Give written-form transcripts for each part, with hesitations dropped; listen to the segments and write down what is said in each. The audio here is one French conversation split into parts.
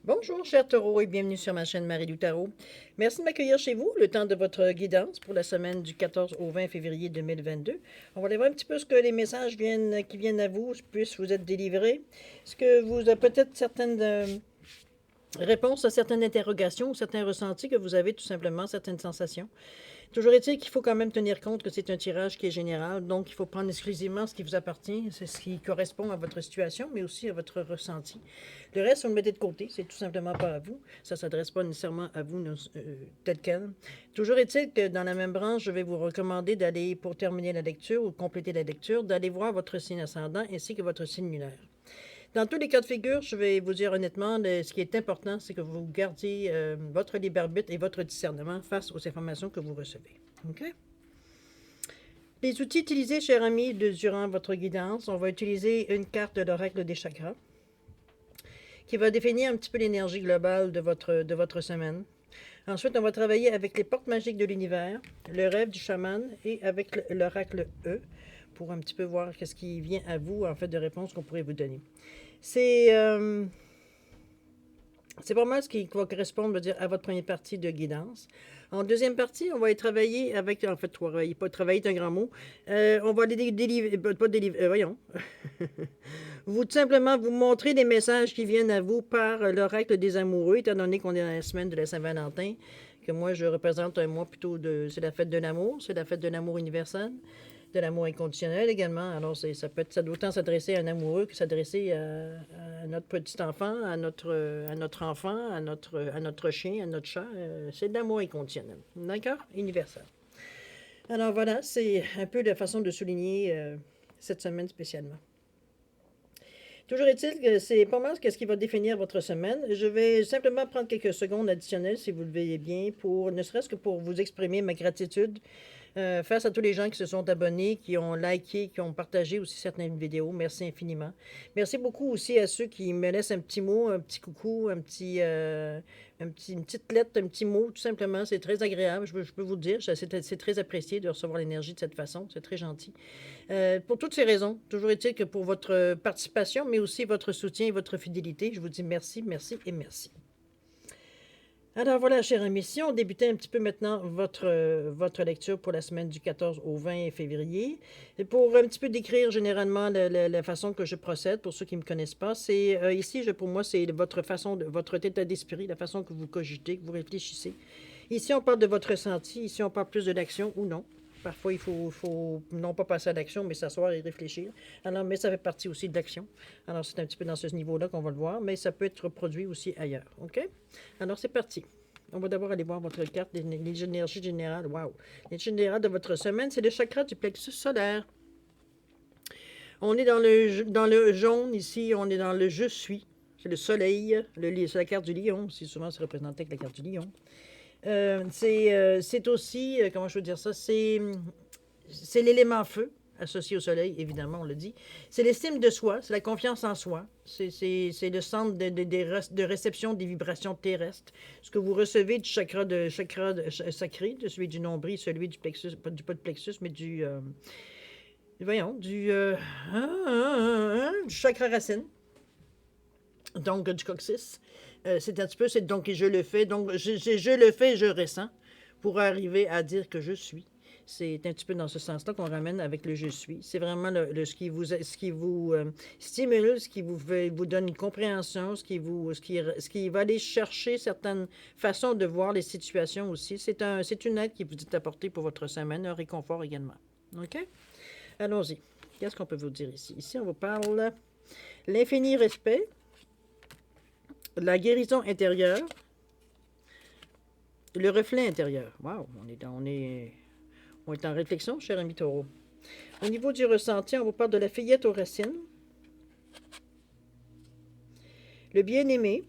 Bonjour, chers taureaux, et bienvenue sur ma chaîne Marie-Lou Tarot. Merci de m'accueillir chez vous, le temps de votre guidance pour la semaine du 14 au 20 février 2022. On va aller voir un petit peu ce que les messages qui viennent à vous puissent vous être délivrés. Est-ce que vous avez peut-être certaines réponses à certaines interrogations ou certains ressentis que vous avez tout simplement, certaines sensations? Toujours est-il qu'il faut quand même tenir compte que c'est un tirage qui est général, donc il faut prendre exclusivement ce qui vous appartient, c'est ce qui correspond à votre situation, mais aussi à votre ressenti. Le reste, on le mettez de côté, c'est tout simplement pas à vous. Ça ne s'adresse pas nécessairement à vous tel quel. Toujours est-il que dans la même branche, je vais vous recommander d'aller, pour terminer la lecture ou compléter la lecture, d'aller voir votre signe ascendant ainsi que votre signe lunaire. Dans tous les cas de figure, je vais vous dire honnêtement, ce qui est important, c'est que vous gardiez votre libre arbitre et votre discernement face aux informations que vous recevez. OK? Les outils utilisés, chers amis, durant votre guidance, on va utiliser une carte de l'oracle des chakras qui va définir un petit peu l'énergie globale de votre semaine. Ensuite, on va travailler avec les portes magiques de l'univers, le rêve du chaman et avec l'oracle E pour un petit peu voir qu'est-ce qui vient à vous en fait de réponses qu'on pourrait vous donner. C'est pas mal ce qui va correspondre, dire, à votre première partie de guidance. En deuxième partie, on va y travailler avec, en fait, pas travailler est un grand mot. On va délivrer, pas délivrer, voyons. Vous tout simplement vous montrer des messages qui viennent à vous par l'oracle des amoureux, étant donné qu'on est dans la semaine de la Saint-Valentin, que moi je représente un mois plutôt c'est la fête de l'amour, c'est la fête de l'amour universel, de l'amour inconditionnel également. Alors ça doit autant s'adresser à un amoureux que s'adresser à notre petit enfant, à notre enfant, à notre chien, à notre chat. C'est de l'amour inconditionnel. D'accord? Universel. Alors voilà, c'est un peu la façon de souligner cette semaine spécialement. Toujours est-il que c'est pas mal ce qui va définir votre semaine. Je vais simplement prendre quelques secondes additionnelles, si vous le voyez bien, ne serait-ce que pour vous exprimer ma gratitude face à tous les gens qui se sont abonnés, qui ont liké, qui ont partagé aussi certaines vidéos. Merci infiniment. Merci beaucoup aussi à ceux qui me laissent un petit mot, un petit coucou, une petite lettre, un petit mot, tout simplement. C'est très agréable, je peux vous le dire. C'est très apprécié de recevoir l'énergie de cette façon. C'est très gentil. Pour toutes ces raisons, toujours est-il que pour votre participation, mais aussi votre soutien et votre fidélité, je vous dis merci, merci et merci. Alors voilà, chers amis, si on débutait un petit peu maintenant votre lecture pour la semaine du 14 au 20 février, et pour un petit peu décrire généralement la façon que je procède, pour ceux qui ne me connaissent pas, c'est ici, pour moi, c'est votre état d'esprit, la façon que vous cogitez, que vous réfléchissez. Ici, on parle de votre ressenti, ici, on parle plus de l'action ou non. Parfois, il faut non pas passer à l'action, mais s'asseoir et réfléchir. Alors, mais ça fait partie aussi de l'action. Alors, c'est un petit peu dans ce niveau-là qu'on va le voir, mais ça peut être reproduit aussi ailleurs. OK? Alors, c'est parti. On va d'abord aller voir votre carte l'énergie générale. Wow! L'énergie générale de votre semaine, c'est le chakra du plexus solaire. On est dans le jaune ici, on est dans le je suis. C'est le soleil, c'est la carte du lion. Si souvent, c'est représenté avec la carte du lion. C'est aussi, comment je veux dire ça, c'est l'élément feu, associé au soleil, évidemment, on le dit. C'est l'estime de soi, c'est la confiance en soi. C'est le centre de réception des vibrations terrestres. Ce que vous recevez du chakra sacré, de celui du nombril, celui du plexus, pas du plexus, mais voyons, du chakra racine. Donc, du coccyx. C'est un petit peu, donc je le fais, donc je le fais, je ressens, pour arriver à dire que je suis. C'est un petit peu dans ce sens-là qu'on ramène avec le je suis. C'est vraiment ce qui vous stimule, ce qui vous donne une compréhension, ce qui va aller chercher certaines façons de voir les situations aussi. C'est une aide qui vous est apportée pour votre semaine, un réconfort également. OK? Allons-y. Qu'est-ce qu'on peut vous dire ici? Ici, on vous parle l'infini respect, la guérison intérieure, le reflet intérieur. Wow, on est en réflexion, cher ami taureau. Au niveau du ressenti, on vous parle de la fillette aux racines, le bien-aimé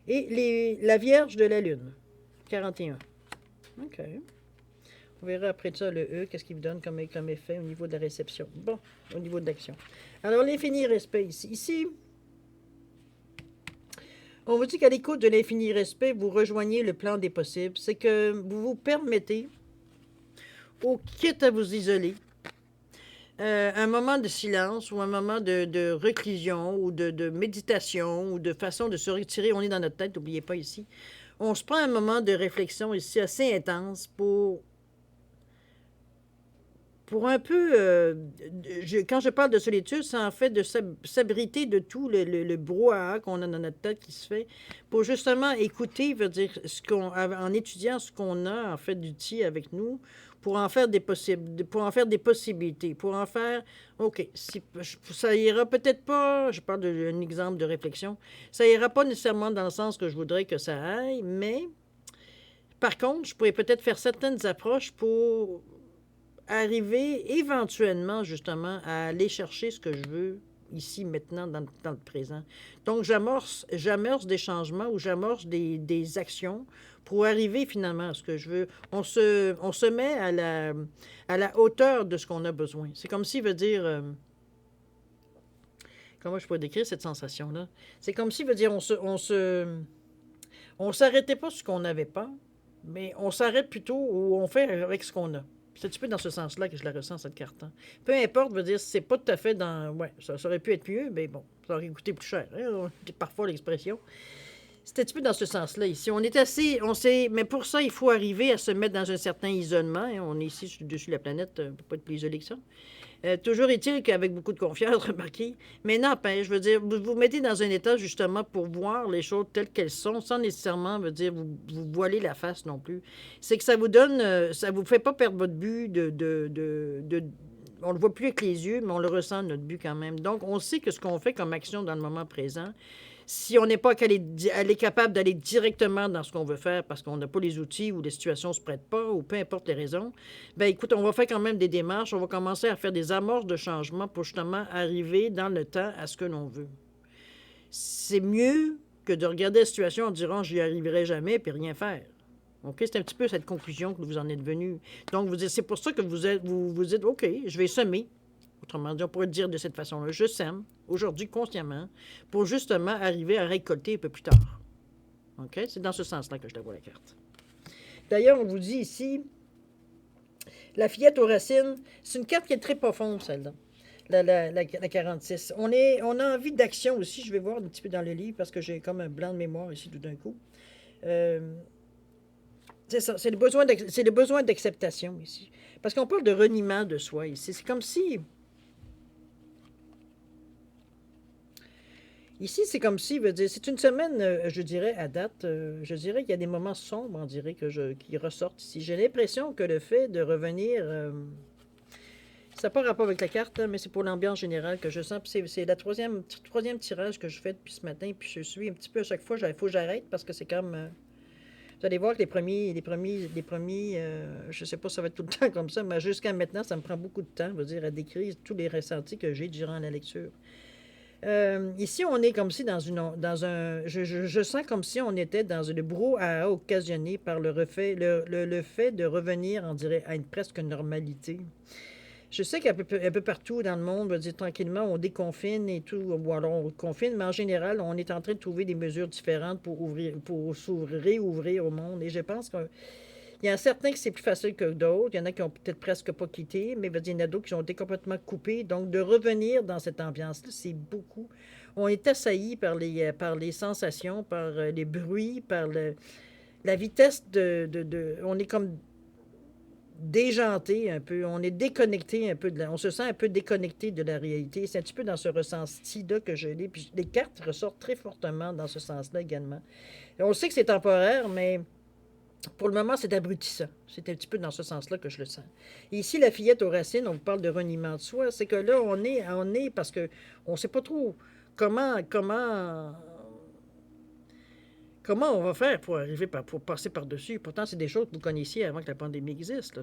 et la Vierge de la Lune, 41. OK. On verra après ça le E, qu'est-ce qu'il vous donne comme effet au niveau de la réception. Bon, au niveau de l'action. Alors, l'infini respect ici. Ici, on vous dit qu'à l'écoute de l'infini respect, vous rejoignez le plan des possibles. C'est que vous vous permettez, quitte à vous isoler, un moment de silence ou un moment de réclusion ou de méditation ou de façon de se retirer. On est dans notre tête, n'oubliez pas ici. On se prend un moment de réflexion ici assez intense pour un peu, quand je parle de solitude, c'est en fait de s'abriter de tout le brouhaha qu'on a dans notre tête qui se fait, pour justement écouter, veut dire, en étudiant ce qu'on a en fait d'outils avec nous, pour en faire des pour en faire des possibilités, pour en faire, OK, si, ça ira peut-être pas, je parle d'un exemple de réflexion, ça ira pas nécessairement dans le sens que je voudrais que ça aille, mais par contre, je pourrais peut-être faire certaines approches pour arriver éventuellement, justement, à aller chercher ce que je veux ici, maintenant, dans le présent. Donc, j'amorce des changements ou j'amorce des actions pour arriver finalement à ce que je veux. On se met à la hauteur de ce qu'on a besoin. C'est comme si, veut dire, comment je pourrais décrire cette sensation-là? C'est comme si, veut dire, on s'arrêtait pas sur ce qu'on n'avait pas, mais on s'arrête plutôt où on fait avec ce qu'on a. C'est un petit peu dans ce sens-là que je la ressens, cette carte. Peu importe, veut dire, c'est pas tout à fait dans. Ouais, ça aurait pu être mieux, mais bon, ça aurait coûté plus cher. Hein, parfois l'expression. C'est un petit peu dans ce sens-là ici. On est assez. On sait, mais pour ça, il faut arriver à se mettre dans un certain isolement. Hein. On est ici dessus la planète, on ne peut pas être plus isolé que ça. Toujours est-il qu'avec beaucoup de confiance, remarquez. Mais n'empêche, je veux dire, vous vous mettez dans un état justement pour voir les choses telles qu'elles sont, sans nécessairement, veut dire, vous voiler la face non plus. C'est que ça vous donne, ça vous fait pas perdre votre but on le voit plus avec les yeux, mais on le ressent, notre but quand même. Donc, on sait que ce qu'on fait comme action dans le moment présent, si on n'est pas capable d'aller directement dans ce qu'on veut faire parce qu'on n'a pas les outils ou les situations ne se prêtent pas ou peu importe les raisons, ben écoute, on va faire quand même des démarches, on va commencer à faire des amorces de changement pour justement arriver dans le temps à ce que l'on veut. C'est mieux que de regarder la situation en disant j'y arriverai jamais puis rien faire. OK? C'est un petit peu cette conclusion que vous en êtes venu. Donc, c'est pour ça que vous dites OK, je vais semer. Autrement dit, on pourrait dire de cette façon-là, je sème aujourd'hui consciemment pour justement arriver à récolter un peu plus tard. OK? C'est dans ce sens-là que je la vois la carte. D'ailleurs, on vous dit ici, la fillette aux racines, c'est une carte qui est très profonde, celle-là. La 46. On a envie d'action aussi. Je vais voir un petit peu dans le livre parce que j'ai comme un blanc de mémoire ici tout d'un coup. C'est ça, c'est le besoin d'acceptation ici. Parce qu'on parle de reniement de soi ici. C'est comme si. Ici, c'est comme si, veut dire, c'est une semaine, je dirais, à date, je dirais qu'il y a des moments sombres, on dirait, qui ressortent ici. J'ai l'impression que le fait de revenir, ça n'a pas rapport avec la carte, hein, mais c'est pour l'ambiance générale que je sens. Puis c'est la troisième tirage que je fais depuis ce matin, puis je suis un petit peu à chaque fois, il faut que j'arrête parce que c'est comme. Vous allez voir que je sais pas si ça va être tout le temps comme ça, mais jusqu'à maintenant, ça me prend beaucoup de temps, je veux dire, à décrire tous les ressentis que j'ai durant la lecture. Ici, on est comme si je sens comme si on était dans le brouhaha occasionné par le fait de revenir, on dirait, à une presque normalité. Je sais qu'un peu partout dans le monde, on va dire tranquillement, on déconfine et tout, ou alors on confine, mais en général, on est en train de trouver des mesures différentes pour réouvrir au monde. Et je pense qu'il y en a certains que c'est plus facile que d'autres. Il y en a qui ont peut-être presque pas quitté, mais il y en a d'autres qui ont été complètement coupés. Donc, de revenir dans cette ambiance-là, c'est beaucoup. On est assailli par les sensations, par les bruits, la vitesse on est comme déjanté un peu, on est déconnecté un peu on se sent un peu déconnecté de la réalité. C'est un petit peu dans ce ressenti-là que je l'ai. Puis les cartes ressortent très fortement dans ce sens-là également. Et on sait que c'est temporaire, mais pour le moment, c'est abrutissant. C'est un petit peu dans ce sens-là que je le sens. Et ici, la fillette aux racines, on vous parle de reniement de soi. C'est que là, on est parce que on ne sait pas trop comment on va faire pour pour passer par-dessus. Pourtant, c'est des choses que vous connaissiez avant que la pandémie existe. Là.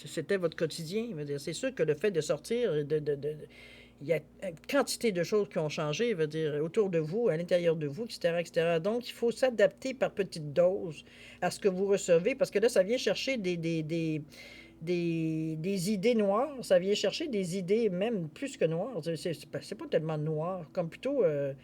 C'était votre quotidien. C'est sûr que le fait de sortir, il y a une quantité de choses qui ont changé, veut dire, autour de vous, à l'intérieur de vous, etc., etc. Donc, il faut s'adapter par petites doses à ce que vous recevez, parce que là, ça vient chercher des idées noires, ça vient chercher des idées même plus que noires. C'est pas tellement noir, comme plutôt... euh,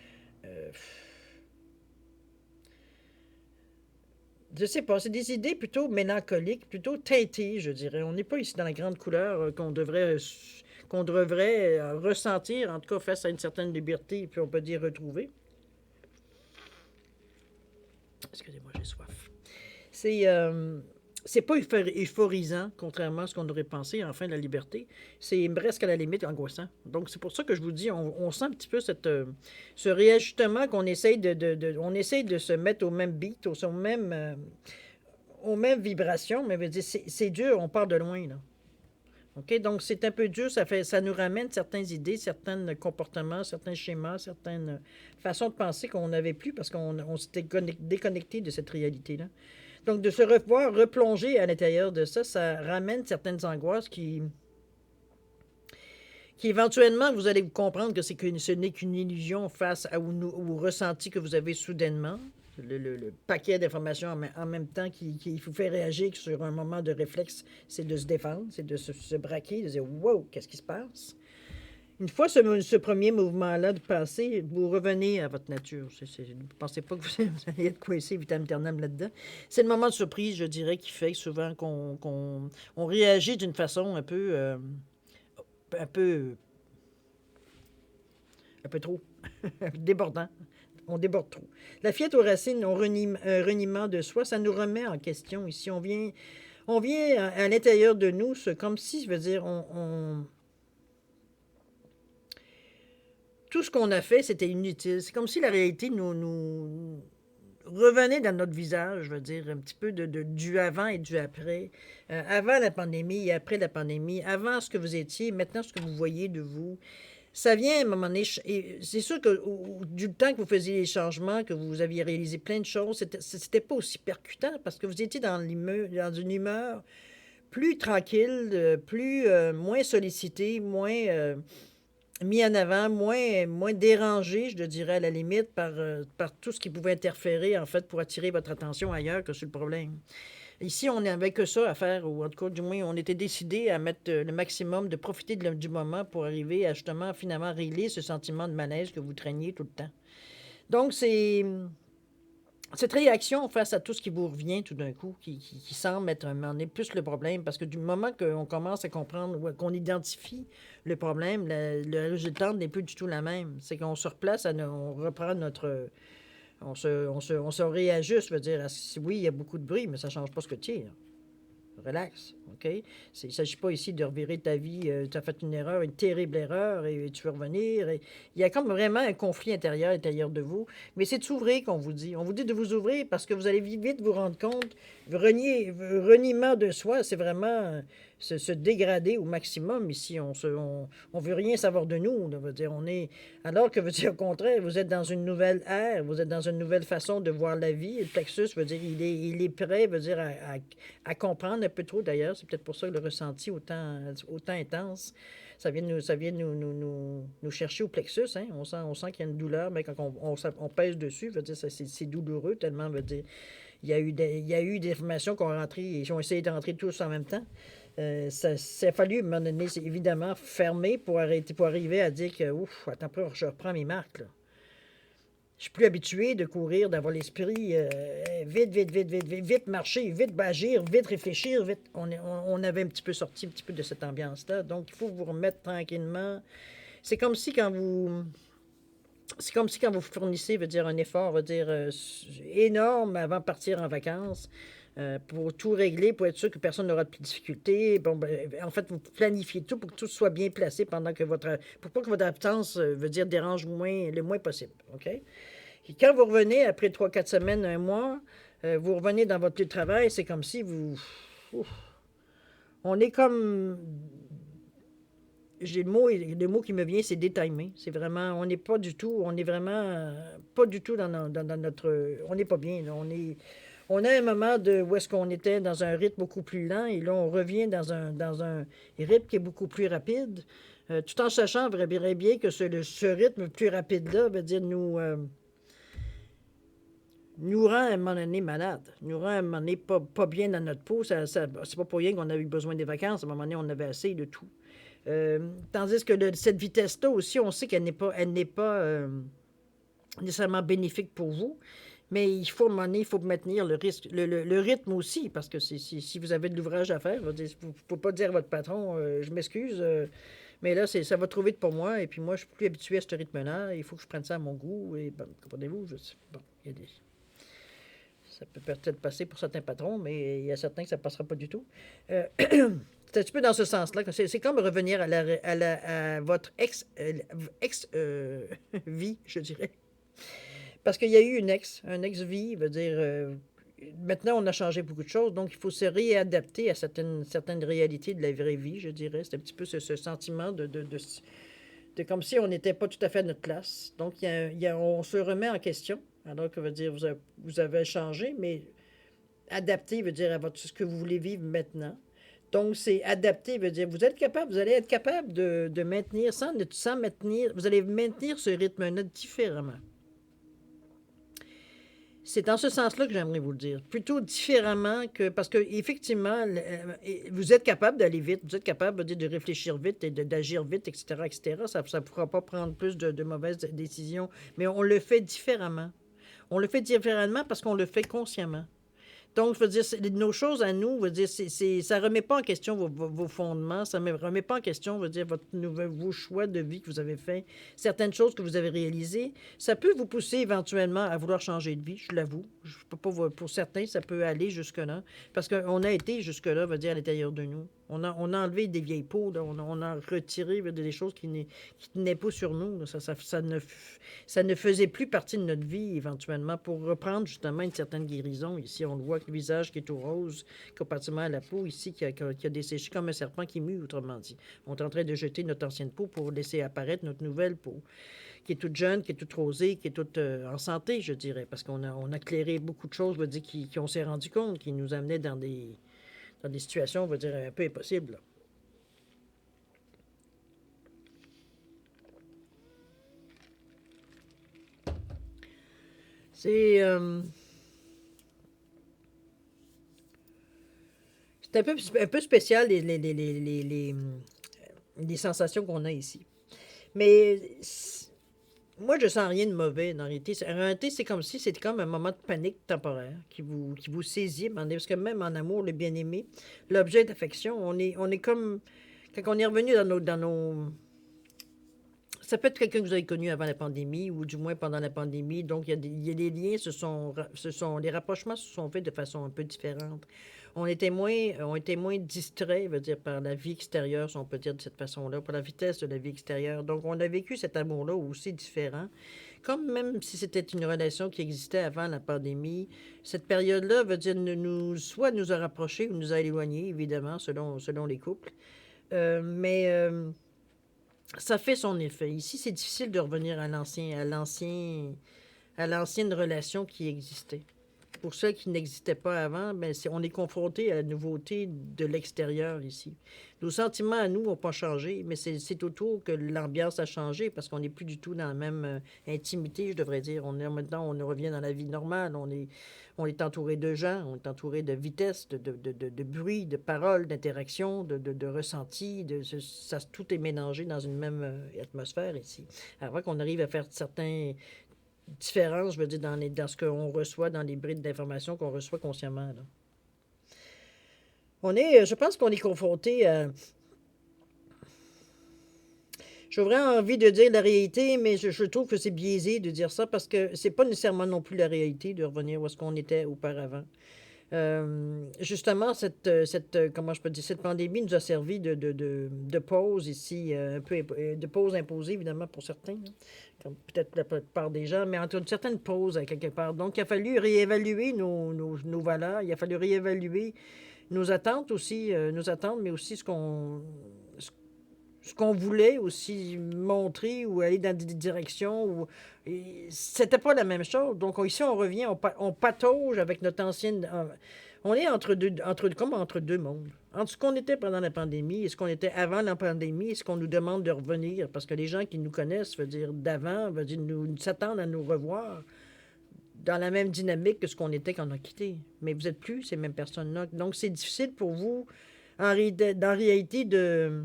je sais pas, c'est des idées plutôt mélancoliques, plutôt teintées, je dirais. On n'est pas ici dans la grande couleur qu'on devrait qu'on devrait ressentir, en tout cas face à une certaine liberté, puis on peut dire retrouver. Excusez-moi, j'ai soif. C'est pas euphorisant, contrairement à ce qu'on aurait pensé, enfin, de la liberté. C'est presque à la limite angoissant. Donc, c'est pour ça que je vous dis, on sent un petit peu ce réajustement qu'on essaye on essaye de se mettre au même beat, aux mêmes vibrations, mais veut dire, c'est dur, on part de loin, là. OK? Donc, c'est un peu dur, ça nous ramène certaines idées, certains comportements, certains schémas, certaines façons de penser qu'on n'avait plus parce qu'on s'était déconnecté de cette réalité-là. Donc, de se revoir replonger à l'intérieur de ça, ça ramène certaines angoisses qui éventuellement, vous allez vous comprendre que ce n'est qu'une illusion face au ressenti que vous avez soudainement. Le paquet d'informations en même temps qui vous fait réagir sur un moment de réflexe, c'est de se défendre, c'est de se braquer, de dire « Wow, qu'est-ce qui se passe? » Une fois ce premier mouvement-là de passé, vous revenez à votre nature. Vous ne pensez pas que vous allez être coincé vitam aeternam là-dedans. C'est le moment de surprise, je dirais, qui fait souvent qu'on réagit d'une façon un peu trop débordant. On déborde trop. La fillette aux racines, un reniement de soi, ça nous remet en question ici. On vient à l'intérieur de nous, comme si, je veux dire, tout ce qu'on a fait, c'était inutile. C'est comme si la réalité nous revenait dans notre visage, je veux dire, un petit peu du avant et du après. Avant la pandémie et après la pandémie. Avant ce que vous étiez, maintenant ce que vous voyez de vous. Ça vient à un moment donné, et c'est sûr que du temps que vous faisiez les changements, que vous aviez réalisé plein de choses, c'était pas aussi percutant parce que vous étiez dans une humeur plus tranquille, moins sollicité, moins mis en avant, moins dérangé, je le dirais à la limite, par tout ce qui pouvait interférer, en fait, pour attirer votre attention ailleurs que sur le problème. Ici, on n'avait que ça à faire, ou en tout cas, du moins, on était décidé à mettre le maximum, de profiter du moment pour arriver à justement, finalement, régler ce sentiment de malaise que vous traîniez tout le temps. Donc, c'est cette réaction face à tout ce qui vous revient tout d'un coup, qui semble être un moment donné plus le problème, parce que du moment qu'on commence à comprendre, ou qu'on identifie le problème, le résultat n'est plus du tout la même. C'est qu'on se replace, on reprend notre... On se réajuste, veut dire, oui, il y a beaucoup de bruit, mais ça ne change pas ce que tu es. Relax, OK? Il ne s'agit pas ici de revirer ta vie. Tu as fait une erreur, une terrible erreur, et tu veux revenir. Il y a comme vraiment un conflit intérieur de vous. Mais c'est de s'ouvrir qu'on vous dit. On vous dit de vous ouvrir parce que vous allez vite vous rendre compte. Reniement de soi, c'est vraiment se dégrader au maximum ici. On veut rien savoir de nous. Là, veut dire, alors que, veut dire, au contraire, vous êtes dans une nouvelle ère, vous êtes dans une nouvelle façon de voir la vie. Et le plexus, veut dire, il est prêt, veut dire, à comprendre un peu trop d'ailleurs. C'est peut-être pour ça que le ressenti autant intense, ça vient nous chercher au plexus. Hein? On sent qu'il y a une douleur, mais quand on pèse dessus, veut dire, c'est douloureux tellement, veut dire, il y a eu des formations qui ont essayé de rentrer tous en même temps. Ça a fallu, à un moment donné, c'est évidemment fermer pour arriver à dire que, ouf, attends un peu, je reprends mes marques, là. Je suis plus habitué de courir, d'avoir l'esprit vite marcher, vite agir, vite réfléchir, vite. On avait un petit peu sorti un petit peu de cette ambiance-là. Donc, il faut vous remettre tranquillement. C'est comme si quand vous fournissez, veut dire, un effort, veut dire, énorme avant de partir en vacances, pour tout régler, pour être sûr que personne n'aura de difficultés. Bon, en fait, vous planifiez tout pour que tout soit bien placé pour pas que votre absence, veut dire, dérange le moins possible. OK? Et quand vous revenez, après 3-4 semaines, un mois, vous revenez dans votre lieu de travail, c'est comme si on est comme... Le mot qui me vient, c'est détimé. C'est vraiment, on est vraiment pas du tout dans notre... On n'est pas bien, là. On a un moment où est-ce qu'on était dans un rythme beaucoup plus lent, et là, on revient dans un rythme qui est beaucoup plus rapide, tout en sachant vraiment bien que ce rythme plus rapide-là veut dire nous rend à un moment donné malade, nous rend à un moment donné pas bien dans notre peau. C'est pas pour rien qu'on a eu besoin des vacances. À un moment donné, on avait assez de tout. Tandis que cette vitesse-là aussi, on sait qu'elle n'est pas nécessairement bénéfique pour vous, mais il faut, à un moment donné, il faut maintenir le rythme aussi, parce que si vous avez de l'ouvrage à faire, il ne faut pas dire à votre patron, je m'excuse, Mais là, ça va trop vite pour moi, et puis moi, je suis plus habitué à ce rythme-là. Il faut que je prenne ça à mon goût, et bon, comprenez-vous, bon, il y a des... Ça peut peut-être passer pour certains patrons, mais il y a certains que ça ne passera pas du tout. Euh, c'est un petit peu dans ce sens-là. C'est comme revenir à votre ex-vie, je dirais. Parce qu'il y a eu un ex-vie, veut dire, maintenant on a changé beaucoup de choses, donc il faut se réadapter à certaines réalités de la vraie vie, je dirais. C'est un petit peu ce sentiment de comme si on n'était pas tout à fait à notre place. Donc on se remet en question, alors que veut dire, vous avez changé, mais adapter veut dire à ce que vous voulez vivre maintenant. Donc, c'est adapter, veut dire, vous allez être capable de maintenir, sans maintenir, vous allez maintenir ce rythme-là différemment. C'est dans ce sens-là que j'aimerais vous le dire. Plutôt différemment que. Parce que, effectivement, vous êtes capable d'aller vite, vous êtes capable de réfléchir vite et d'agir vite, etc., etc. Ça ne pourra pas prendre plus de mauvaises décisions, mais on le fait différemment. On le fait différemment parce qu'on le fait consciemment. Donc, je veux dire, nos choses à nous, je veux dire, ça ne remet pas en question vos fondements, ça ne remet pas en question, je veux dire, vos choix de vie que vous avez faits, certaines choses que vous avez réalisées. Ça peut vous pousser éventuellement à vouloir changer de vie, je l'avoue. Je peux pas, pour certains, ça peut aller jusque-là. Parce qu'on a été jusque-là, je veux dire, à l'intérieur de nous. On a enlevé des vieilles peaux, là, on a retiré des choses qui ne tenaient pas sur nous. Là. Ça ne faisait plus partie de notre vie, éventuellement, pour reprendre justement une certaine guérison. Ici, on le voit, le visage qui est tout rose, comparativement à la peau, ici, qui a desséché comme un serpent qui mue, autrement dit. On est en train de jeter notre ancienne peau pour laisser apparaître notre nouvelle peau, qui est toute jeune, qui est toute rosée, qui est toute en santé, je dirais, parce on a clairé beaucoup de choses, je veux dire, on s'est rendu compte, qui nous amenaient dans des situations, on va dire, un peu impossibles. Là. C'est c'est un peu spécial, les sensations qu'on a ici. Mais moi, je sens rien de mauvais en réalité. En réalité, c'est comme si c'était comme un moment de panique temporaire qui vous saisit. Parce que même en amour, le bien-aimé, l'objet d'affection, on est comme... Quand on est revenu dans nos ça peut être quelqu'un que vous avez connu avant la pandémie ou du moins pendant la pandémie. Donc, il y a des liens, les rapprochements se sont faits de façon un peu différente. On était moins distraits, veut dire, par la vie extérieure, si on peut dire de cette façon-là, par la vitesse de la vie extérieure. Donc, on a vécu cet amour-là aussi différent. Comme même si c'était une relation qui existait avant la pandémie, cette période-là veut dire soit nous a rapprochés ou nous a éloignés, évidemment, selon les couples. Mais ça fait son effet. Ici, c'est difficile de revenir à l'ancienne relation qui existait. Pour ceux qui n'existaient pas avant, ben on est confronté à la nouveauté de l'extérieur ici. Nos sentiments à nous n'ont pas changé, mais c'est autour que l'ambiance a changé parce qu'on n'est plus du tout dans la même intimité, je devrais dire. Maintenant, on revient dans la vie normale. On est entouré de gens, on est entouré de vitesse, de bruit, de paroles, d'interactions, de ressentis. Tout est mélangé dans une même atmosphère ici. Avant qu'on arrive à faire certains différences, je veux dire, dans ce qu'on reçoit, dans les brides d'informations qu'on reçoit consciemment. Là. Je pense qu'on est confronté à... J'aurais envie de dire la réalité, mais je trouve que c'est biaisé de dire ça parce que c'est pas nécessairement non plus la réalité de revenir où est-ce qu'on était auparavant. Justement, comment je peux dire, cette pandémie nous a servi de pause ici, un peu de pause imposée, évidemment, pour certains, hein, comme peut-être la plupart des gens, mais entre une certaine pause à quelque part. Donc, il a fallu réévaluer nos valeurs, il a fallu réévaluer nos attentes aussi, mais aussi ce qu'on voulait aussi montrer ou aller dans des directions où c'était pas la même chose. Donc ici, on revient, on patauge avec notre ancienne... On est comme entre deux mondes. Entre ce qu'on était pendant la pandémie et ce qu'on était avant la pandémie et ce qu'on nous demande de revenir. Parce que les gens qui nous connaissent, veut dire d'avant, veut dire nous s'attendent à nous revoir dans la même dynamique que ce qu'on était quand on a quitté. Mais vous n'êtes plus ces mêmes personnes-là. Donc c'est difficile pour vous, dans réalité, de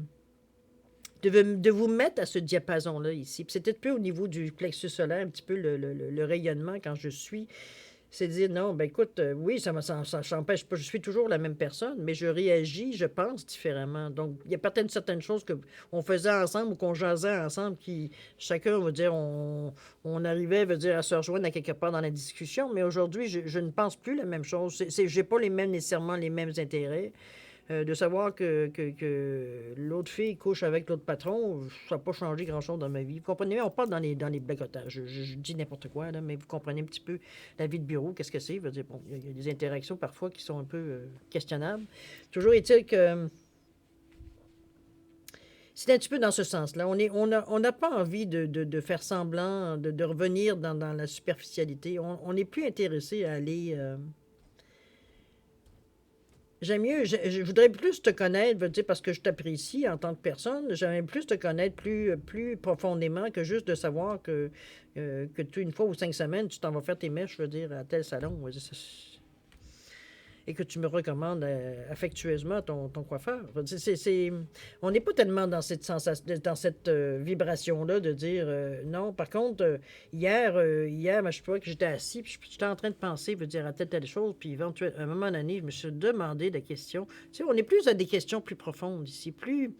vous mettre à ce diapason-là ici. Puis c'est peut-être peu au niveau du plexus solaire, un petit peu le rayonnement quand je suis. C'est de dire, non, ben écoute, oui, ça n'empêche pas, je suis toujours la même personne, mais je réagis, je pense différemment. Donc, il y a peut-être certaines choses qu'on faisait ensemble ou qu'on jasait ensemble qui, chacun, va dire, on arrivait, veut dire, à se rejoindre à quelque part dans la discussion, mais aujourd'hui, je ne pense plus la même chose. J'ai pas nécessairement les mêmes intérêts. De savoir que l'autre fille couche avec l'autre patron, ça n'a pas changé grand-chose dans ma vie. Vous comprenez? On parle dans les blagotages. Je dis n'importe quoi, là, mais vous comprenez un petit peu la vie de bureau, qu'est-ce que c'est? Je veux dire, bon, il y a des interactions parfois qui sont un peu questionnables. Toujours est-il que c'est un petit peu dans ce sens-là. On n'a pas envie de faire semblant, de revenir dans la superficialité. On n'est plus intéressé à aller... J'aime mieux, je voudrais plus te connaître, veux dire, parce que je t'apprécie en tant que personne. J'aimerais plus te connaître plus profondément que juste de savoir que tu, une fois ou 5 semaines, tu t'en vas faire tes mèches, je veux dire, à tel salon. Je veux dire, et que tu me recommandes affectueusement ton coiffeur. Je veux dire, on n'est pas tellement dans cette sensation, dans cette vibration-là de dire non. Par contre, hier, je sais pas que j'étais assis, puis j'étais en train de penser, veut dire à telle chose, puis éventuellement, à un moment donné, je me suis demandé des questions. Tu sais, on est plus à des questions plus profondes ici, plus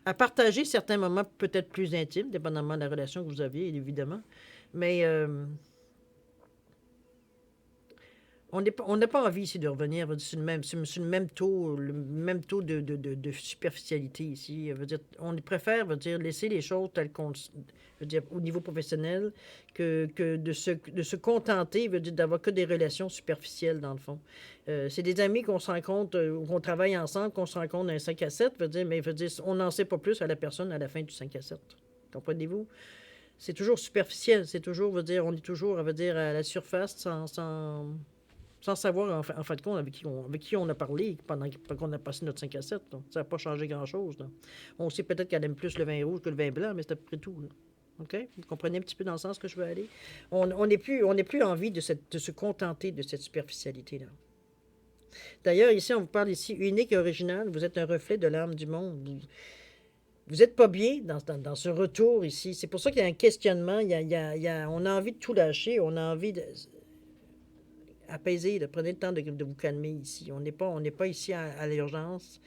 à partager certains moments peut-être plus intimes, dépendamment de la relation que vous aviez, évidemment. Mais on n'a pas envie ici de revenir sur le même taux de superficialité ici. Veut dire, on préfère laisser les choses telles qu'on veut dire, au niveau professionnel que de se contenter d'avoir que des relations superficielles, dans le fond. C'est des amis qu'on se rencontre, qu'on travaille ensemble, qu'on se rencontre dans un 5 à 7, mais on n'en sait pas plus à la personne à la fin du 5 à 7. Comprenez-vous? C'est toujours superficiel, c'est toujours, on est toujours, à la surface sans savoir, en fin de compte, avec qui on a parlé pendant qu'on a passé notre 5 à 7. Là. Ça n'a pas changé grand-chose. Là. On sait peut-être qu'elle aime plus le vin rouge que le vin blanc, mais c'est à peu près tout. Là. OK? Vous comprenez un petit peu dans le sens que je veux aller? On n'est plus envie de se contenter de cette superficialité-là. D'ailleurs, ici, on vous parle ici unique et original. Vous êtes un reflet de l'âme du monde. Vous n'êtes pas bien dans ce retour ici. C'est pour ça qu'il y a un questionnement. On a envie de tout lâcher. On a envie de apaiser. Prenez le temps de vous calmer ici. On n'est pas ici à l'urgence.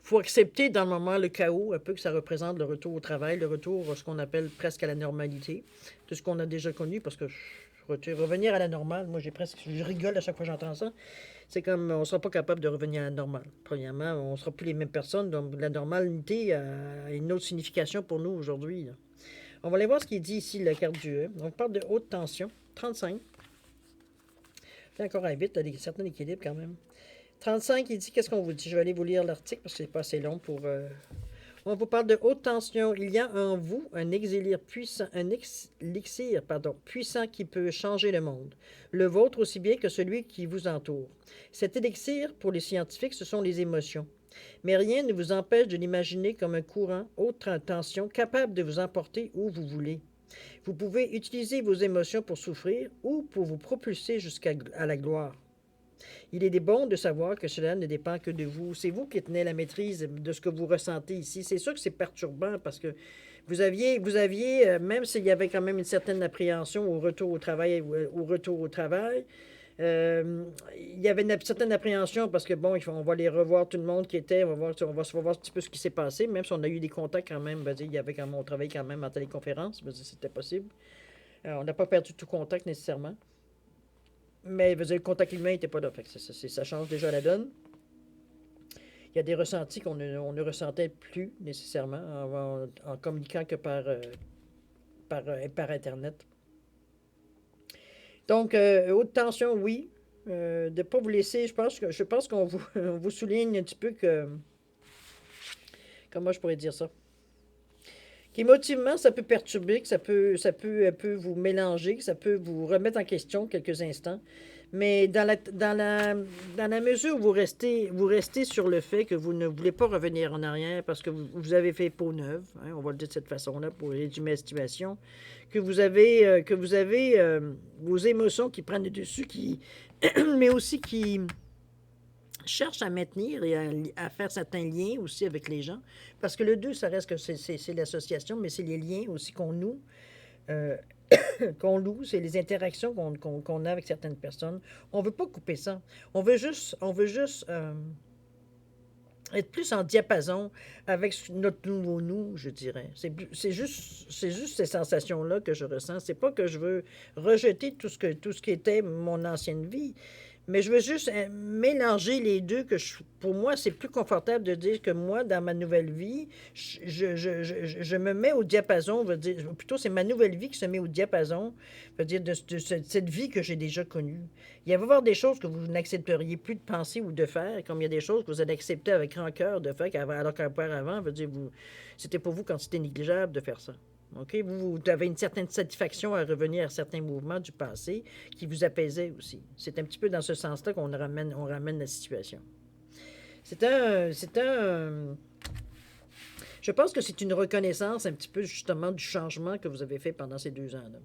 Faut accepter dans le moment le chaos, un peu que ça représente le retour au travail, le retour à ce qu'on appelle presque à la normalité, de ce qu'on a déjà connu, parce que revenir à la normale, moi je rigole à chaque fois que j'entends ça. C'est comme on ne sera pas capable de revenir à la normale. Premièrement, on ne sera plus les mêmes personnes, donc la normalité a une autre signification pour nous aujourd'hui. Là. On va aller voir ce qu'il dit ici, la carte du E. On parle de haute tension, 35. C'est encore un vite, il y a un certain équilibre quand même. 35, il dit, qu'est-ce qu'on vous dit? Je vais aller vous lire l'article parce que c'est pas assez long pour... On vous parle de haute tension. Il y a en vous un élixir puissant qui peut changer le monde, le vôtre aussi bien que celui qui vous entoure. Cet élixir, pour les scientifiques, ce sont les émotions. Mais rien ne vous empêche de l'imaginer comme un courant haute tension capable de vous emporter où vous voulez. Vous pouvez utiliser vos émotions pour souffrir ou pour vous propulser jusqu'à la gloire. Il est bon de savoir que cela ne dépend que de vous. C'est vous qui tenez la maîtrise de ce que vous ressentez ici. C'est sûr que c'est perturbant parce que vous aviez même s'il y avait quand même une certaine appréhension au retour au travail, il y avait une certaine appréhension parce que, bon, on va les revoir tout le monde qui était, on va voir un petit peu ce qui s'est passé, même si on a eu des contacts quand même, il y avait quand même, on travaillait quand même en téléconférence, c'était possible. On n'a pas perdu tout contact nécessairement. Mais le contact humain n'était pas là. Fait que ça change déjà la donne. Il y a des ressentis qu'on ne ressentait plus nécessairement en communiquant que par Internet. Donc, haute tension, oui. De ne pas vous laisser, je pense qu'on on vous souligne un petit peu que... Comment je pourrais dire ça? Qu'émotivement, ça peut perturber, que ça peut un peu vous mélanger, que ça peut vous remettre en question quelques instants. Mais dans la mesure où vous restez sur le fait que vous ne voulez pas revenir en arrière parce que vous avez fait peau neuve, hein, on va le dire de cette façon-là pour résumer la situation, que vous avez vos émotions qui prennent le dessus, mais aussi qui cherche à maintenir et à faire certains liens aussi avec les gens. Parce que le 2, ça reste que c'est l'association, mais c'est les liens aussi qu'on noue qu'on loue, c'est les interactions qu'on a avec certaines personnes. On ne veut pas couper ça. On veut juste être plus en diapason avec notre nouveau nous, je dirais. C'est juste ces sensations-là que je ressens. C'est pas que je veux rejeter tout ce qui était mon ancienne vie, mais je veux juste mélanger les deux. Pour moi, c'est plus confortable de dire que moi, dans ma nouvelle vie, je me mets au diapason. Plutôt, c'est ma nouvelle vie qui se met au diapason, de cette vie que j'ai déjà connue. Il va y avoir des choses que vous n'accepteriez plus de penser ou de faire, comme il y a des choses que vous allez accepter avec rancœur de faire, alors qu'auparavant, c'était pour vous quand c'était négligeable de faire ça. OK? Vous avez une certaine satisfaction à revenir à certains mouvements du passé qui vous apaisaient aussi. C'est un petit peu dans ce sens-là qu'on ramène la situation. Je pense que c'est une reconnaissance un petit peu justement du changement que vous avez fait pendant ces 2 ans-là.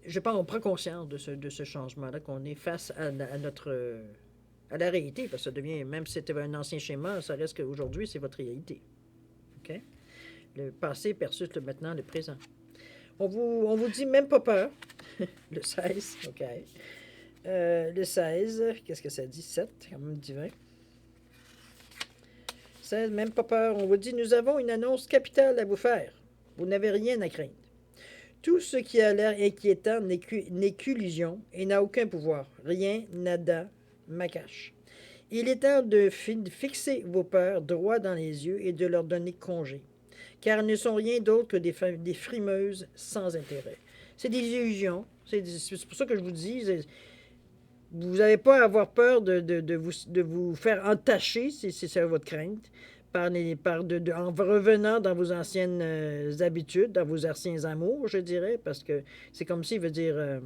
Je pense qu'on prend conscience de ce changement-là, qu'on est face à la réalité, parce que ça devient, même si c'était un ancien schéma, ça reste qu'aujourd'hui, c'est votre réalité. OK? Le passé versus maintenant, le présent. On vous dit même pas peur. Le 16, OK. Le 16, qu'est-ce que ça dit? 7, quand même divin. 16, même pas peur. On vous dit, nous avons une annonce capitale à vous faire. Vous n'avez rien à craindre. Tout ce qui a l'air inquiétant n'est qu'illusion et n'a aucun pouvoir. Rien, nada, macache. Il est temps de fixer vos peurs droit dans les yeux et de leur donner congé, car elles ne sont rien d'autre que des frimeuses sans intérêt. C'est des illusions. C'est pour ça que je vous dis, vous n'avez pas à avoir peur de vous faire entacher, si c'est ça votre crainte, en revenant dans vos anciennes habitudes, dans vos anciens amours, je dirais, parce que c'est comme si, veut dire,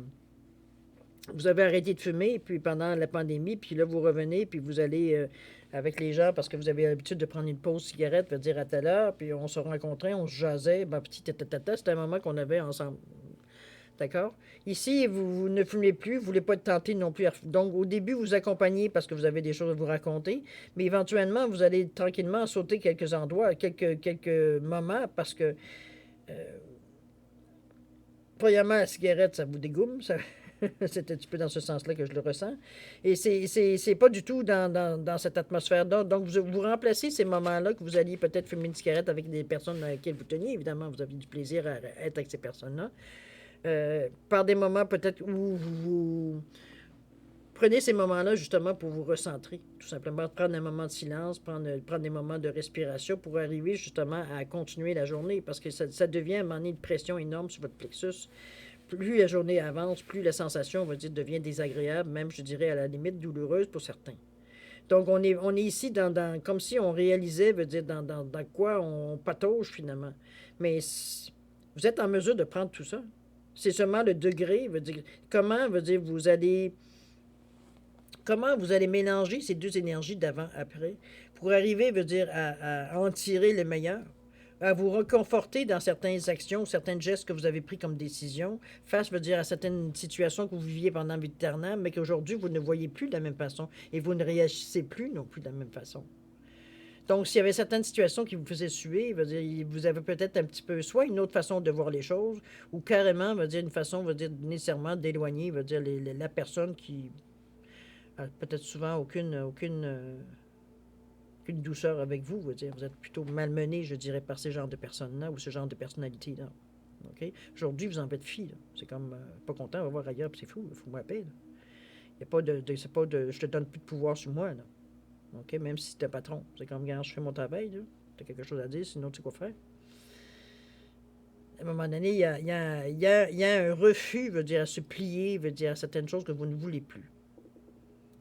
vous avez arrêté de fumer, puis pendant la pandémie, puis là, vous revenez, puis vous allez avec les gens, parce que vous avez l'habitude de prendre une pause cigarette, veut dire à telle heure, puis on se rencontrait, on se jasait, ben, petit tata, c'était un moment qu'on avait ensemble. D'accord? Ici, vous ne fumez plus, vous ne voulez pas être tenté non plus. Donc, au début, vous accompagnez parce que vous avez des choses à vous raconter, mais éventuellement, vous allez tranquillement sauter quelques endroits, quelques moments, parce que, premièrement, la cigarette, ça vous dégoume, ça. C'est un petit peu dans ce sens-là que je le ressens. Et c'est pas du tout dans cette atmosphère-là. Donc, vous remplacez ces moments-là que vous alliez peut-être fumer une cigarette avec des personnes avec lesquelles vous teniez. Évidemment, vous avez du plaisir à être avec ces personnes-là. Par des moments peut-être où vous prenez ces moments-là justement pour vous recentrer, tout simplement prendre un moment de silence, prendre des moments de respiration pour arriver justement à continuer la journée, parce que ça devient à un moment donné une pression énorme sur votre plexus. Plus la journée avance, plus la sensation, on va dire, devient désagréable, même je dirais à la limite douloureuse pour certains. Donc on est ici comme si on réalisait, veut dire, dans quoi on patauge finalement. Mais vous êtes en mesure de prendre tout ça. C'est seulement le degré, veut dire, comment vous allez mélanger ces deux énergies d'avant-après pour arriver, veut dire, à en tirer le meilleur, à vous reconforter dans certaines actions, certains gestes que vous avez pris comme décision, face, veut dire, à certaines situations que vous viviez pendant votre internat, mais qu'aujourd'hui, vous ne voyez plus de la même façon et vous ne réagissez plus non plus de la même façon. Donc, s'il y avait certaines situations qui vous faisaient suer, veut dire, vous avez peut-être un petit peu soit une autre façon de voir les choses, ou carrément, veut dire, une façon, veut dire, nécessairement d'éloigner, veut dire, la personne qui a peut-être souvent aucune douceur avec vous, veut dire. Vous êtes plutôt malmené, je dirais, par ce genre de personnes-là ou ce genre de personnalité-là. OK? Aujourd'hui, vous en faites fi, là. C'est comme, pas content, on va voir ailleurs, puis c'est fou, il faut m'appeler, là. Il n'y a pas c'est pas de, je te donne plus de pouvoir sur moi, là. OK? Même si tu es patron. C'est comme, quand je fais mon travail, là. Tu as quelque chose à dire, sinon tu sais quoi faire. À un moment donné, il y a un refus, veut dire, à se plier, veut dire, à certaines choses que vous ne voulez plus.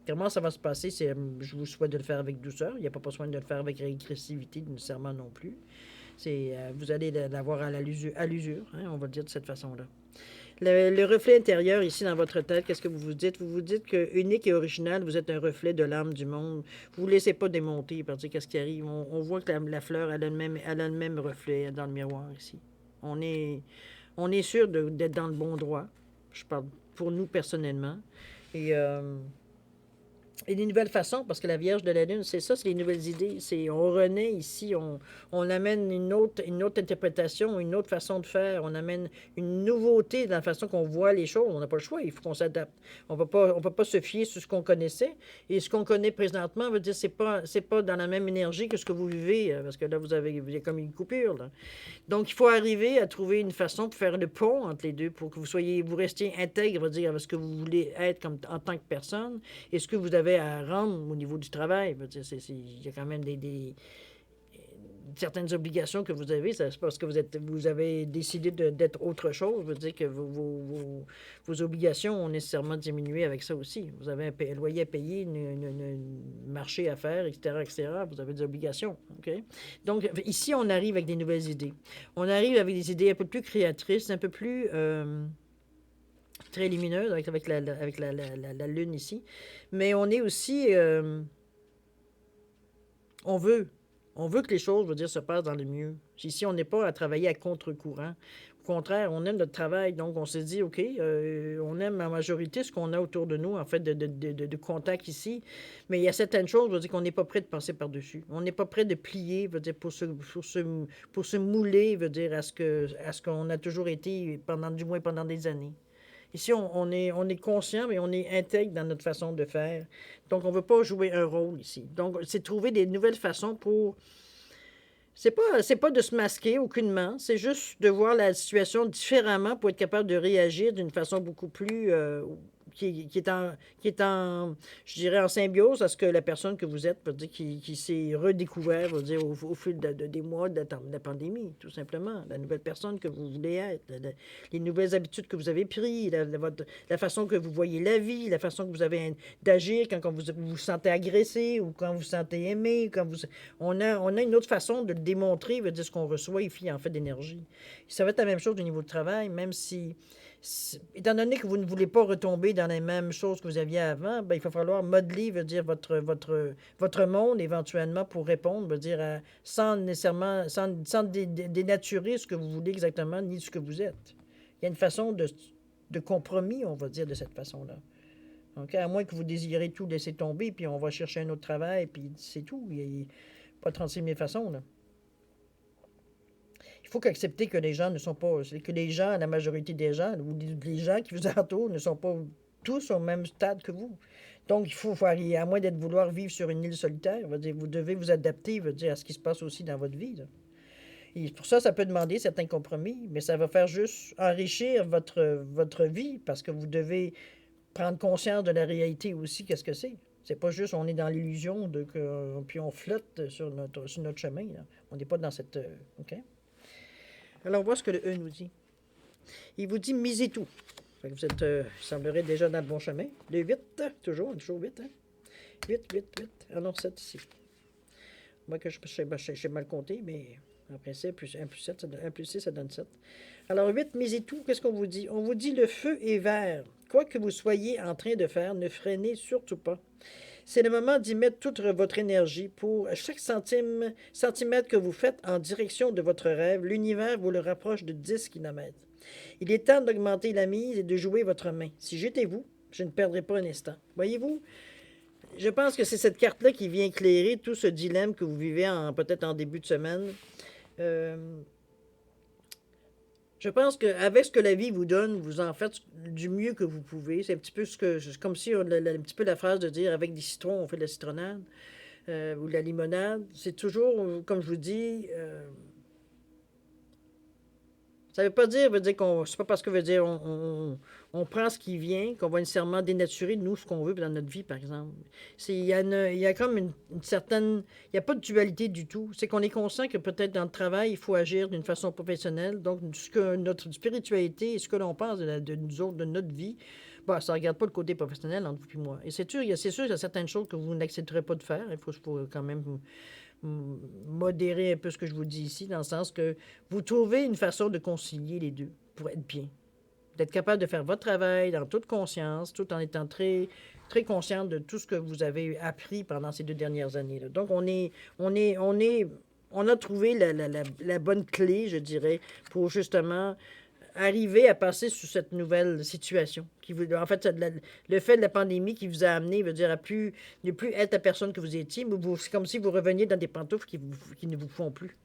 Comment ça va se passer? Je vous souhaite de le faire avec douceur. Il n'y a pas besoin de le faire avec agressivité nécessairement non plus. Vous allez l'avoir à l'usure, hein, on va le dire de cette façon-là. Le reflet intérieur, ici, dans votre tête, qu'est-ce que vous vous dites? Vous vous dites que unique et original, vous êtes un reflet de l'âme du monde. Vous ne vous laissez pas démonter, parce que qu'est-ce qui arrive? On voit que la fleur, elle a le même reflet dans le miroir, ici. On est sûr d'être dans le bon droit. Je parle pour nous personnellement. Et Et des nouvelles façons, parce que la Vierge de la Lune, c'est ça, c'est les nouvelles idées. C'est, on renaît ici, on amène une autre interprétation, une autre façon de faire. On amène une nouveauté dans la façon qu'on voit les choses. On n'a pas le choix, il faut qu'on s'adapte. On peut pas se fier sur ce qu'on connaissait. Et ce qu'on connaît présentement veut dire c'est pas dans la même énergie que ce que vous vivez, parce que là, vous avez comme une coupure, là. Donc, il faut arriver à trouver une façon pour faire le pont entre les deux, pour que vous restiez intègre, veut dire, avec ce que vous voulez être comme, en tant que personne et ce que vous avez à rendre au niveau du travail. Veut dire, il y a quand même certaines obligations que vous avez. C'est parce que vous avez décidé d'être autre chose. Veut dire que vos obligations ont nécessairement diminué avec ça aussi. Vous avez un loyer à payer, un marché à faire, etc., etc. Vous avez des obligations. OK? Donc, ici, on arrive avec des nouvelles idées. On arrive avec des idées un peu plus créatrices, un peu plus très lumineuses avec la Lune ici. Mais on est aussi... on veut. On veut que les choses, je veux dire, se passent dans le mieux. Ici, on n'est pas à travailler à contre-courant. Au contraire, on aime notre travail. Donc, on s'est dit, OK, on aime en majorité ce qu'on a autour de nous, en fait, de contact ici. Mais il y a certaines choses, je veux dire, qu'on n'est pas prêt de passer par-dessus. On n'est pas prêt de plier, je veux dire, pour se mouler, je veux dire, à ce qu'on a toujours été, du moins pendant des années. Ici, on est conscient, mais on est intègre dans notre façon de faire. Donc, on ne veut pas jouer un rôle ici. Donc, c'est trouver des nouvelles façons pour... C'est pas de se masquer aucunement, c'est juste de voir la situation différemment pour être capable de réagir d'une façon beaucoup plus... qui est en, je dirais, en symbiose à ce que la personne que vous êtes, peut dire, qui s'est redécouvert, veut dire, au fil des mois de la pandémie, tout simplement. La nouvelle personne que vous voulez être, les nouvelles habitudes que vous avez prises, la façon que vous voyez la vie, la façon que vous avez d'agir quand vous vous sentez agressé ou quand vous vous sentez aimé. On a une autre façon de le démontrer, veut dire, ce qu'on reçoit ici, en fait, d'énergie. Ça va être la même chose au niveau du travail, même si étant donné que vous ne voulez pas retomber dans les mêmes choses que vous aviez avant, ben, il va falloir modeler, veut dire, votre monde éventuellement pour répondre, veut dire, sans nécessairement, sans dénaturer ce que vous voulez exactement, ni ce que vous êtes. Il y a une façon de compromis, on va dire, de cette façon-là. Okay? À moins que vous désirez tout laisser tomber, puis on va chercher un autre travail, puis c'est tout. Il n'y a pas 36 000 façons, là. Il faut accepter que les gens ne sont pas, que les gens, la majorité des gens, ou les gens qui vous entourent ne sont pas tous au même stade que vous. Donc, il faut à moins d'être vouloir vivre sur une île solitaire, dire, vous devez vous adapter, dire, à ce qui se passe aussi dans votre vie, là. Et pour ça, ça peut demander certains compromis, mais ça va faire juste enrichir votre vie, parce que vous devez prendre conscience de la réalité aussi, qu'est-ce que c'est. C'est pas juste on est dans l'illusion puis on flotte sur notre chemin, là. On n'est pas dans cette... OK? Alors, on voit ce que le E nous dit. Il vous dit misez tout. Fait que vous êtes, semblerait déjà dans le bon chemin. Le 8, toujours 8, hein? 8. Ah non, 7 ici. Moi, que j'ai mal compté, mais en principe, 1 plus 7, 1 plus 6, ça donne 7. Alors, 8, misez tout. Qu'est-ce qu'on vous dit? On vous dit le feu est vert. Quoi que vous soyez en train de faire, ne freinez surtout pas. C'est le moment d'y mettre toute votre énergie pour chaque centimètre que vous faites en direction de votre rêve. L'univers vous le rapproche de 10 km. Il est temps d'augmenter la mise et de jouer votre main. Si j'étais vous, je ne perdrais pas un instant. Voyez-vous, je pense que c'est cette carte-là qui vient éclairer tout ce dilemme que vous vivez peut-être en début de semaine. Je pense qu'avec ce que la vie vous donne, vous en faites du mieux que vous pouvez. C'est un petit peu comme si un petit peu la phrase de dire avec des citrons, on fait de la citronnade ou de la limonade. C'est toujours, comme je vous dis, ça veut dire qu'on, c'est pas parce que veut dire on prend ce qui vient qu'on va nécessairement dénaturer nous ce qu'on veut dans notre vie, par exemple. Il y a comme une certaine, il n'y a pas de dualité du tout. C'est qu'on est conscient que peut-être dans le travail, il faut agir d'une façon professionnelle. Donc, ce que notre spiritualité et ce que l'on pense de nous autres, de notre vie, bah, ça ne regarde pas le côté professionnel entre vous et moi. Et c'est sûr, il y a certaines choses que vous n'accepterez pas de faire. Il faut quand même modérer un peu ce que je vous dis ici, dans le sens que vous trouvez une façon de concilier les deux pour être bien. D'être capable de faire votre travail dans toute conscience, tout en étant très, très conscient de tout ce que vous avez appris pendant ces 2 dernières années-là. Donc, on a trouvé la bonne clé, je dirais, pour justement arriver à passer sous cette nouvelle situation. En fait, le fait de la pandémie qui vous a amené, veut dire, à ne plus être la personne que vous étiez, mais c'est comme si vous reveniez dans des pantoufles qui ne vous font plus.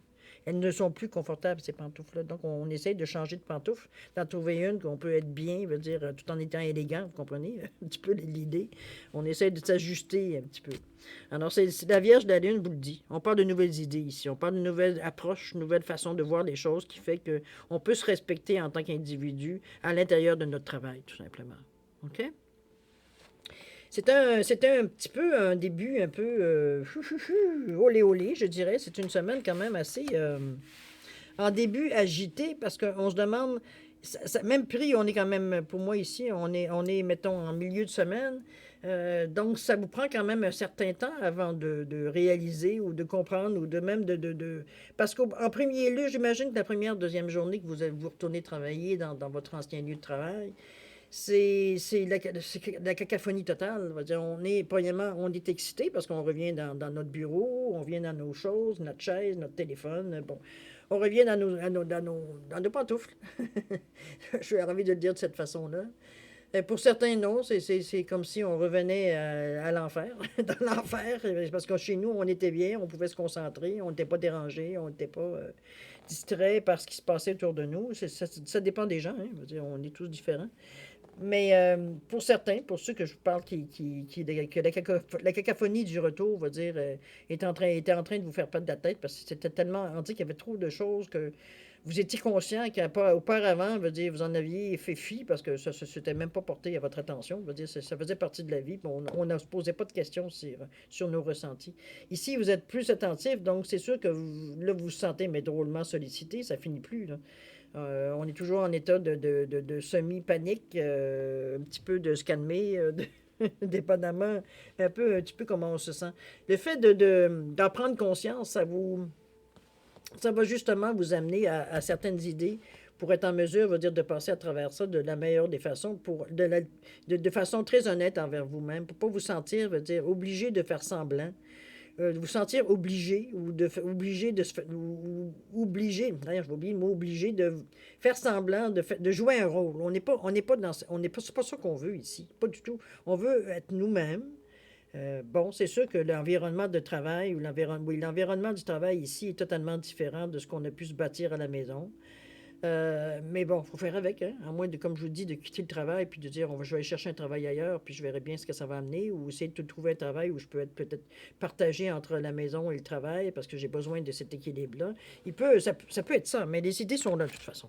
Elles ne sont plus confortables, ces pantoufles-là. Donc, on essaye de changer de pantoufle, d'en trouver une qu'on peut être bien, veut dire, tout en étant élégant, vous comprenez un petit peu l'idée. On essaye de s'ajuster un petit peu. Alors, c'est la Vierge de la Lune vous le dit. On parle de nouvelles idées ici. On parle de nouvelles approches, nouvelles façons de voir les choses qui fait qu'on peut se respecter en tant qu'individu à l'intérieur de notre travail, tout simplement. OK? C'était un petit peu un début un peu olé olé, je dirais. C'est une semaine quand même assez en début agité parce qu'on se demande, même prix, on est quand même, pour moi ici, mettons, en milieu de semaine. Donc, ça vous prend quand même un certain temps avant de réaliser ou de comprendre ou de même Parce qu'en premier lieu, j'imagine que la première, deuxième journée que vous retournez travailler dans votre ancien lieu de travail, c'est la cacophonie totale. On va dire, premièrement, on est excité parce qu'on revient dans notre bureau, on vient dans nos choses, notre chaise, notre téléphone. Bon, on revient dans nos pantoufles. Je suis envie de le dire de cette façon-là. Pour certains, non. C'est comme si on revenait à l'enfer. Dans l'enfer, parce que chez nous, on était bien, on pouvait se concentrer, on n'était pas dérangé, on n'était pas distrait par ce qui se passait autour de nous. Ça dépend des gens. Hein. Je veux dire, on est tous différents. Mais pour certains, pour ceux que je parle que la cacophonie du retour, va dire, était en train de vous faire perdre la tête parce que c'était tellement. On dit qu'il y avait trop de choses que vous étiez conscient qu'auparavant, veut dire, vous en aviez fait fi parce que ça ne s'était même pas porté à votre attention. Veut dire, ça faisait partie de la vie. On ne se posait pas de questions sur nos ressentis. Ici, vous êtes plus attentif, donc c'est sûr que là, vous vous sentez mais drôlement sollicité. Ça finit plus. Là. On est toujours en état de semi-panique, un petit peu de se calmer, dépendamment un petit peu comment on se sent. Le fait d'en prendre conscience, ça va justement vous amener à certaines idées pour être en mesure, veut dire, de passer à travers ça de la meilleure des façons, de façon très honnête envers vous-même, pour ne pas vous sentir, veut dire, obligé de faire semblant de vous sentir obligé obligé de se obligé, d'ailleurs, je vais oublier le mot obligé de faire semblant de jouer un rôle. C'est pas ça qu'on veut ici, pas du tout. On veut être nous-mêmes. Bon, c'est sûr que l'environnement de travail l'environnement du travail ici est totalement différent de ce qu'on a pu se bâtir à la maison. Mais bon, il faut faire avec, hein? À moins de, comme je vous dis, de quitter le travail puis de dire je vais aller chercher un travail ailleurs, puis je verrai bien ce que ça va amener, ou essayer de trouver un travail où je peux être peut-être partagé entre la maison et le travail parce que j'ai besoin de cet équilibre-là. Ça peut être ça, mais les idées sont là de toute façon.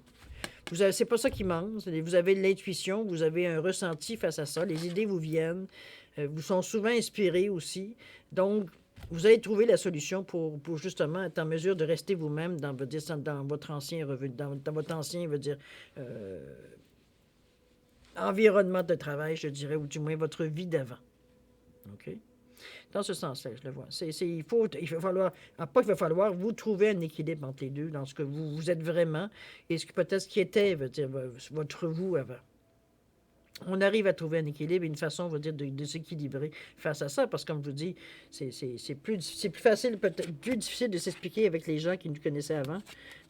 C'est pas ça qui manque. Vous avez de l'intuition, vous avez un ressenti face à ça. Les idées vous viennent, vous sont souvent inspirées aussi. Donc, vous allez trouver la solution pour justement être en mesure de rester vous-même dans votre ancien revenu, dans votre ancien, veut dire, environnement de travail, je dirais, ou du moins votre vie d'avant. OK? Dans ce sens-là, je le vois. Il va falloir, pas qu'il va falloir, vous trouver un équilibre entre les deux dans ce que vous êtes vraiment et peut-être ce qui était, veut dire, votre vous avant. On arrive à trouver un équilibre et une façon, on va dire, de s'équilibrer face à ça, parce que comme je vous dis, c'est plus facile, peut-être plus difficile de s'expliquer avec les gens qui nous connaissaient avant,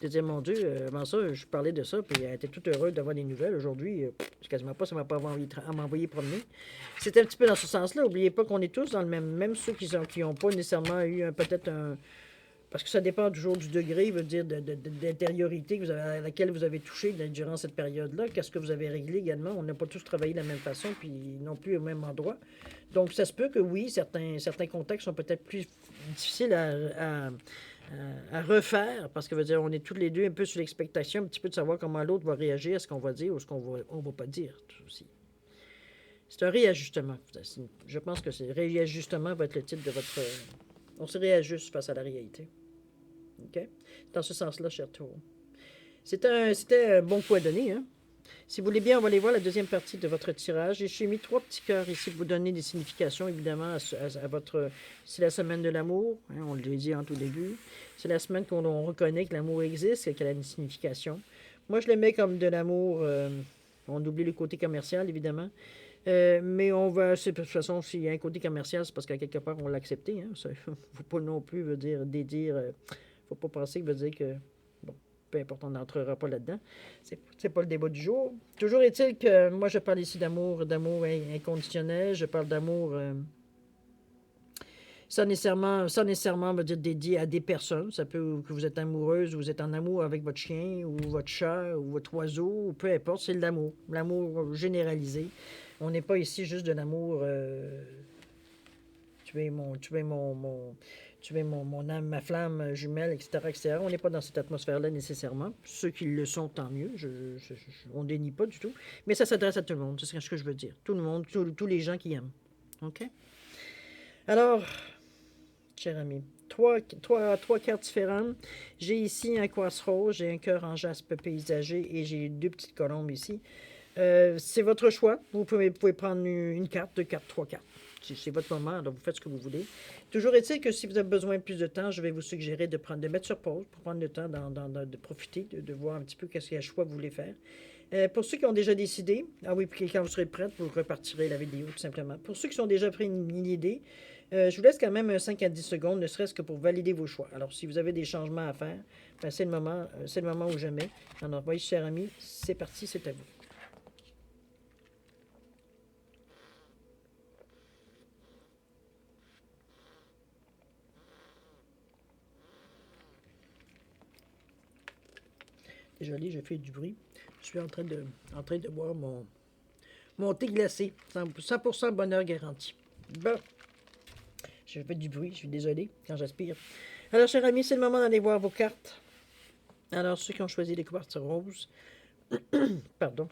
de dire, mon Dieu, avant ça, je parlais de ça, puis elle était toute heureuse d'avoir des nouvelles. Aujourd'hui, quasiment pas, ça m'a pas envie à m'envoyer promener. C'est un petit peu dans ce sens-là. N'oubliez pas qu'on est tous dans le même ceux qui n'ont pas nécessairement eu peut-être un... Parce que ça dépend toujours du degré, veut dire, d'intériorité à laquelle vous avez touché durant cette période-là. Qu'est-ce que vous avez réglé également? On n'a pas tous travaillé de la même façon, puis non plus au même endroit. Donc, ça se peut que oui, certains contextes sont peut-être plus difficiles à refaire, parce que veut dire, on est tous les deux un peu sur l'expectation, un petit peu de savoir comment l'autre va réagir à ce qu'on va dire ou ce qu'on va pas dire aussi. C'est un réajustement. Je pense que c'est réajustement va être le titre de votre... On se réajuste face à la réalité. OK? Dans ce sens-là, cher Taureau. C'était un bon coup à donner. Hein? Si vous voulez bien, on va aller voir la deuxième partie de votre tirage. J'ai mis 3 petits cœurs ici pour vous donner des significations, évidemment, à votre... C'est la semaine de l'amour, hein, on l'a dit en tout début. C'est la semaine qu'on reconnaît que l'amour existe et qu'elle a une signification. Moi, je le mets comme de l'amour... on oublie le côté commercial, évidemment. Mais on va, de toute façon, s'il y a un côté commercial, c'est parce qu'à quelque part, on l'a accepté. Hein? Ça ne faut pas non plus veut dire dédire. Faut pas penser que veut dire que. Bon. peu importe, on n'entrera pas là-dedans. C'est pas le débat du jour. Toujours est-il que moi, je parle ici d'amour inconditionnel, je parle d'amour sans nécessairement veut dire dédié à des personnes. Ça peut que vous êtes amoureuse, ou vous êtes en amour avec votre chien, ou votre chat, ou votre oiseau, ou peu importe, c'est de l'amour. L'amour généralisé. On n'est pas ici juste de l'amour. Tu es mon âme, ma flamme jumelle, etc., etc. On n'est pas dans cette atmosphère-là nécessairement. Ceux qui le sont, tant mieux. On ne dénie pas du tout. Mais ça s'adresse à tout le monde, c'est ce que je veux dire. Tout le monde, tous les gens qui aiment. OK? Alors, cher ami, trois cartes différentes. J'ai ici un quartz rose, j'ai un cœur en jaspe paysager et j'ai deux petites colombes ici. C'est votre choix. Vous pouvez prendre une carte, deux cartes, trois cartes. C'est votre moment, alors vous faites ce que vous voulez. Toujours est-il que si vous avez besoin de plus de temps, je vais vous suggérer de mettre sur pause pour prendre le temps de profiter, de voir un petit peu quel choix vous voulez faire. Pour ceux qui ont déjà décidé, ah oui, puis quand vous serez prête, vous repartirez la vidéo tout simplement. Pour ceux qui ont déjà pris une idée, je vous laisse quand même 5 à 10 secondes, ne serait-ce que pour valider vos choix. Alors, si vous avez des changements à faire, ben, c'est le moment ou jamais. Alors, voyez, cher ami, c'est parti, c'est à vous. Désolé, je fais du bruit. Je suis en train de boire mon thé glacé. 100% bonheur garanti. Bon, je fais du bruit, je suis désolé quand j'aspire. Alors, chers amis, c'est le moment d'aller voir vos cartes. Alors, ceux qui ont choisi les quartz roses, pardon.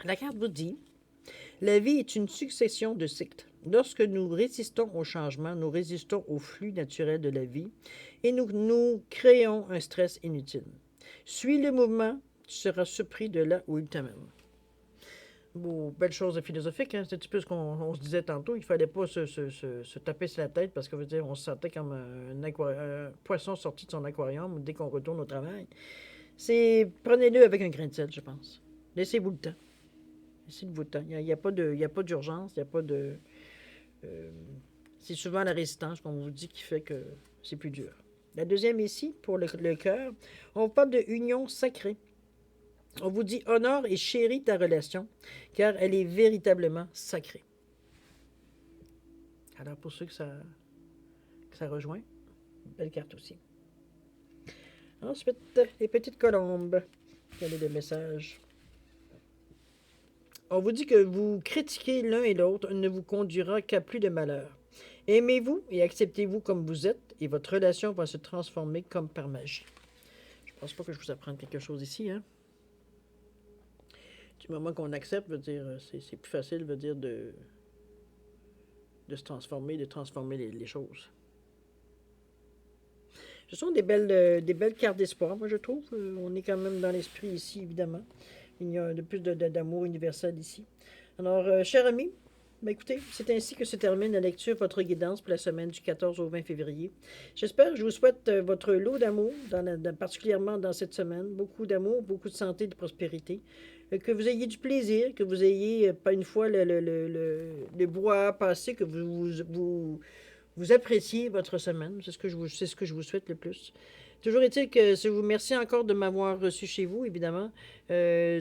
La carte vous dit: la vie est une succession de cycles. Lorsque nous résistons au changement, nous résistons au flux naturel de la vie et nous créons un stress inutile. Suis le mouvement, tu seras surpris de là où il t'amène. Bon, belle chose philosophique, hein? C'est un petit peu ce qu'on se disait tantôt. Il ne fallait pas se taper sur la tête parce que veut dire, on se sentait comme un poisson sorti de son aquarium dès qu'on retourne au travail. Prenez-le avec un grain de sel, je pense. Laissez-vous le temps. Laissez-vous le temps. Il n'y a pas d'urgence, il n'y a pas de... c'est souvent la résistance, comme on vous dit, qui fait que c'est plus dur. La deuxième ici, pour le cœur, on parle de union sacrée. On vous dit: honore et chéris ta relation, car elle est véritablement sacrée. Alors, pour ceux que ça rejoint, belle carte aussi. Ensuite, les petites colombes. Quel est le message? On vous dit que vous critiquer l'un et l'autre ne vous conduira qu'à plus de malheur. Aimez-vous et acceptez-vous comme vous êtes, et votre relation va se transformer comme par magie. Je pense pas que je vous apprenne quelque chose ici, hein? Du moment qu'on accepte, veut dire, c'est plus facile, veut dire, de se transformer, de transformer les choses. Ce sont des belles cartes d'espoir, moi je trouve. On est quand même dans l'esprit ici, évidemment. Il y a de plus d'amour universel ici. Alors, chers amis, ben écoutez, c'est ainsi que se termine la lecture, votre guidance pour la semaine du 14 au 20 février. J'espère, je vous souhaite votre lot d'amour, particulièrement dans cette semaine. Beaucoup d'amour, beaucoup de santé, de prospérité. Que vous ayez du plaisir, que vous ayez, pas une fois le bois passé, que vous appréciez votre semaine. C'est ce que je vous souhaite le plus. Toujours est-il que je vous remercie encore de m'avoir reçu chez vous, évidemment.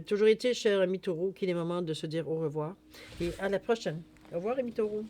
Toujours est-il, cher ami Taureau, qu'il est moment de se dire au revoir. Et à la prochaine. Au revoir, ami Taureau.